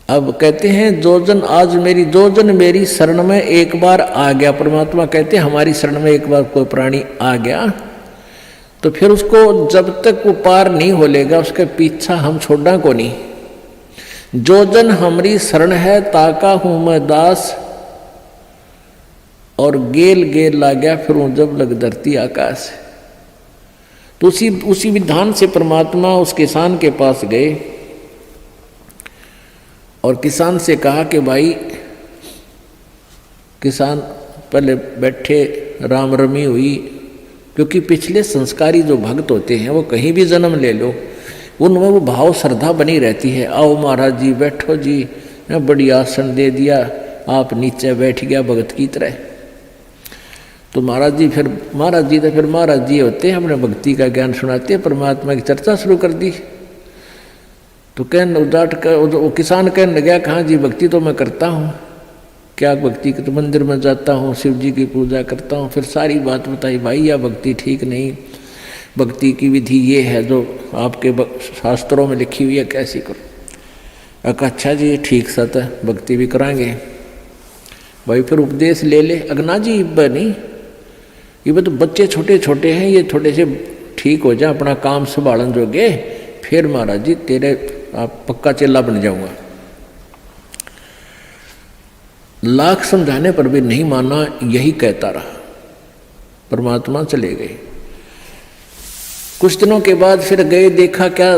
अब कहते हैं जो जन मेरी शरण में एक बार आ गया। परमात्मा कहते हैं हमारी शरण में एक बार कोई प्राणी आ गया तो फिर उसको जब तक वो पार नहीं हो लेगा उसके पीछा हम छोड़ना को नहीं। जो जन हमारी शरण है ताका हूं मैं दास, और गेल गेल ला गया फिर वो जब लग धरती आकाश। तो उसी विधान से परमात्मा उस किसान के पास गए और किसान से कहा कि भाई, किसान पहले बैठे, राम रमी हुई, क्योंकि पिछले संस्कारी जो भक्त होते हैं वो कहीं भी जन्म ले लो उनमें वो भाव श्रद्धा बनी रहती है। आओ महाराज जी बैठो जी, बड़ी आसन दे दिया, आप नीचे बैठ गया भगत की तरह। तो महाराज जी तो फिर महाराज जी होते हैं, अपने भक्ति का ज्ञान सुनाते हैं, परमात्मा की चर्चा शुरू कर दी। तो वो किसान कहने लगा, कहाँ जी भक्ति तो मैं करता हूँ, क्या भक्ति तो मंदिर में जाता हूँ, शिव जी की पूजा करता हूँ। फिर सारी बात बताई, भाई यह भक्ति ठीक नहीं, भक्ति की विधि ये है जो आपके शास्त्रों में लिखी हुई है, कैसी करो। अच्छा जी ठीक सत है, भक्ति भी कराएंगे। भाई फिर उपदेश ले ले। अगना जी इब्बा नहीं, ये तो बच्चे छोटे छोटे हैं, ये थोड़े से ठीक हो जाए, अपना काम संभालन जोगे, फिर महाराज जी तेरे आप पक्का चेला बन जाऊंगा। लाख समझाने पर भी नहीं माना, यही कहता रहा। परमात्मा चले गए। कुछ दिनों के बाद फिर गए, देखा क्या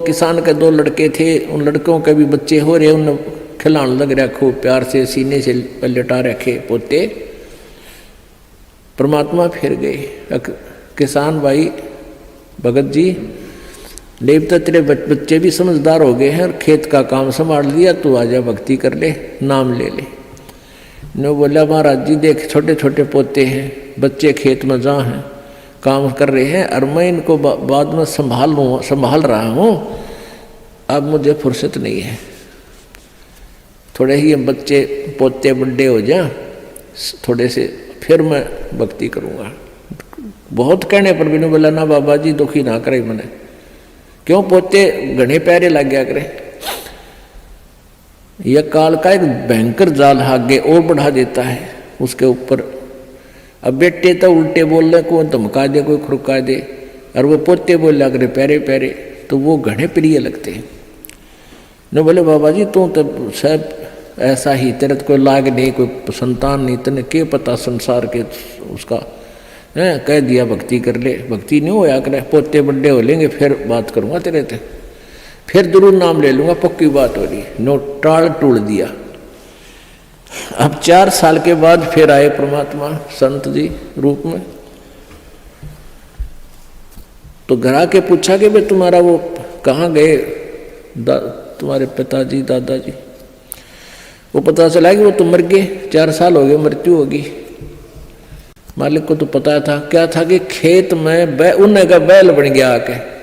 किसान के 2 लड़के थे, उन लड़कों के भी बच्चे हो रहे, उन खिलाने लग रहा खूब प्यार से, सीने से लटा रखे पोते। परमात्मा फिर गए, किसान भाई भगत जी देवता तेरे बच्चे भी समझदार हो गए हैं और खेत का काम संभाल लिया, तू आजा भक्ति कर ले, नाम ले ले। ने बोला महाराज जी देख छोटे छोटे पोते हैं, बच्चे खेत में जहाँ हैं काम कर रहे हैं और मैं इनको बाद में संभाल रहा हूँ, अब मुझे फुर्सत नहीं है, थोड़े ही बच्चे पोते बड़े हो जाए थोड़े से, फिर मैं भक्ति करूँगा। बहुत कहने पर भी नहीं बोला, ना बाबा जी दुखी ना करे मैंने, क्यों पोते घने प्यारे लग गया करे। यह काल का एक भयंकर जाल आगे और बढ़ा देता है उसके ऊपर। अब बेटे तो उल्टे बोल रहे, कोई धमका दे, कोई खुड़का दे, और वो पोते बोल रहा करे प्यारे प्यारे, तो वो घने प्रिय लगते हैं। न बोले बाबा जी तू तो सब ऐसा ही, तेरे तो कोई लाग नहीं, कोई संतान नहीं, तेने क्या पता संसार के उसका है, कह दिया भक्ति कर ले, भक्ति नहीं होया करे, पोते बड़े हो लेंगे फिर बात करूँगा तेरे से, फिर जरूर नाम ले लूँगा, पक्की बात हो रही। नो टाल टूल दिया। अब 4 साल के बाद फिर आए परमात्मा संत जी रूप में। तो घर आके पूछा कि भाई तुम्हारा वो कहाँ गए तुम्हारे पिताजी दादाजी। वो पता चला कि वो तो मर गए, 4 साल हो गए, मृत्यु होगी। मालिक को तो पता था, क्या था कि खेत में उन्हें का बैल बन गया, आके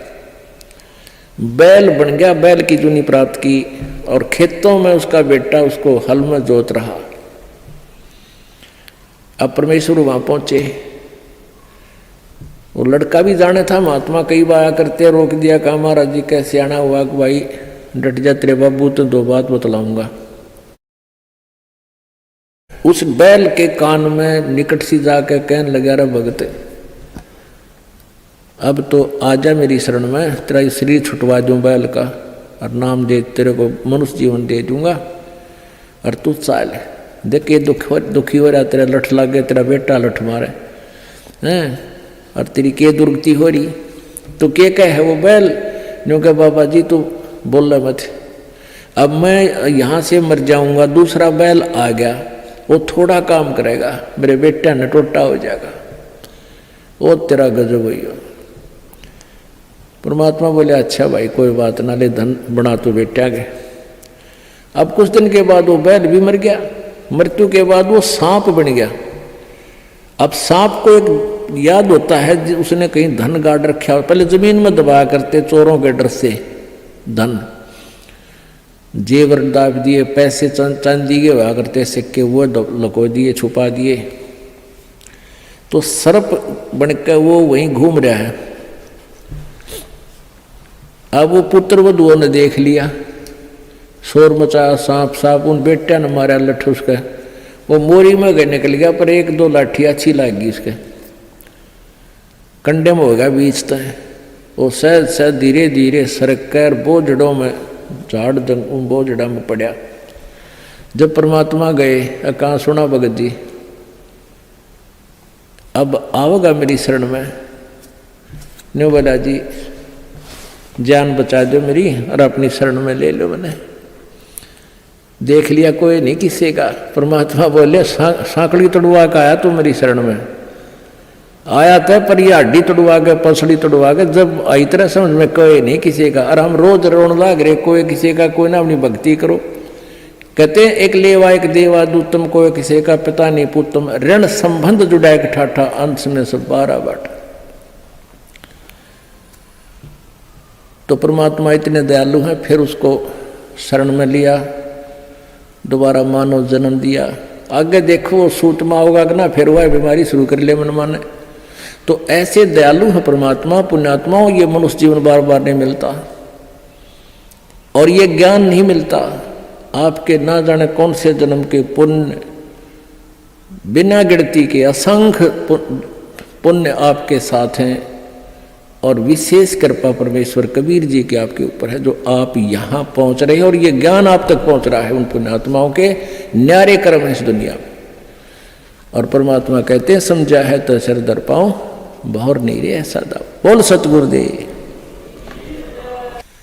बैल बन गया, बैल की चुनी प्राप्त की, और खेतों में उसका बेटा उसको हल में जोत रहा। अब परमेश्वर वहां पहुंचे, वो लड़का भी जाने था, महात्मा कई बार करते, रोक दिया, कहा महाराज जी कैसे आना हुआ कि भाई डट जा तेरे बाबू, तो 2 बात बतलाऊंगा। उस बैल के कान में निकट सी जाकर कहने लगा, रे भगत अब तो आजा मेरी शरण में, तेरा शरीर छुटवा दूं बैल का, और नाम दे, तेरे को मनुष्य जीवन दे दूंगा, और तू चाल देख ये दुखी हो रहा, तेरा लठ लग गया, तेरा बेटा लठ मारे हैं, और तेरी के दुर्गति हो रही, तो के कहे वो बैल न्यू के बाबा जी तू बोल रहा मत, अब मैं यहाँ से मर जाऊंगा, दूसरा बैल आ गया, वो थोड़ा काम करेगा, मेरे बेटा ने टोटा हो जाएगा, वो तेरा गजब हुई हो। परमात्मा बोले अच्छा भाई कोई बात ना, ले धन बना तो बेटा के। अब कुछ दिन के बाद वो बैल भी मर गया, मृत्यु के बाद वो सांप बन गया। अब सांप को एक याद होता है, उसने कहीं धन गाड़ रखा, पहले जमीन में दबाया करते चोरों के डर से, धन जेवर दाब दिए, पैसे चांदी के हुआ करते सिक्के, वो लको दिए, छुपा दिए। तो सर्प बनकर वो वहीं घूम रहा है। अब वो पुत्र वधुओं ने देख लिया शोर मचाया, सांप सांप, उन बेटिया ने मारा लठ उसका, वो मोरी में गए निकल गया, पर एक दो लाठी अच्छी लग गई उसके कंडे में हो गया बीच तय। वो सहज सहज धीरे धीरे सरक कर बोझड़ों में झाड़ बोझड़ा में पड़ा। जब परमात्मा गए, कहाँ सुना भगत जी अब आओगा मेरी शरण में, न्यू बोला जी जान बचा दो मेरी और अपनी शरण में ले लो। मैंने देख लिया कोई नहीं किसी का। परमात्मा बोले सांकड़ी तोड़वा का आया तू मेरी शरण में, आया था पर ये हड्डी तोड़वा के पसड़ी तोड़वा के, जब आई तरह समझ में कोई नहीं किसी का। और हम रोज रोन लाग रहे कोई किसी का, कोई ना अपनी भक्ति करो। कहते हैं एक लेवा एक देवा दूतम, कोई किसी का पिता नहीं पुतम, ऋण संबंध जुड़ा एक ठाठा, अंश में सब 12 बाटा। तो परमात्मा इतने दयालु हैं, फिर उसको शरण में लिया, दोबारा मानव जन्म दिया। आगे देखो वो सूत में होगा कि ना, फिर वह बीमारी शुरू कर ले मन माने। तो ऐसे दयालु है परमात्मा, पुण्यात्माओं। ये मनुष्य जीवन बार बार नहीं मिलता और ये ज्ञान नहीं मिलता। आपके ना जाने कौन से जन्म के पुण्य, बिना गिनती के असंख्य पुण्य आपके साथ हैं, और विशेष कृपा परमेश्वर कबीर जी के आपके ऊपर है, जो आप यहाँ पहुँच रहे हैं और ये ज्ञान आप तक पहुँच रहा है। उन पुण्यात्माओं के न्यारे कर्म है इस दुनिया में। और परमात्मा कहते हैं समझा है तो सिर दर पाओ, बहुर नहीं रे ऐसा दाव। बोल सतगुरुदेव।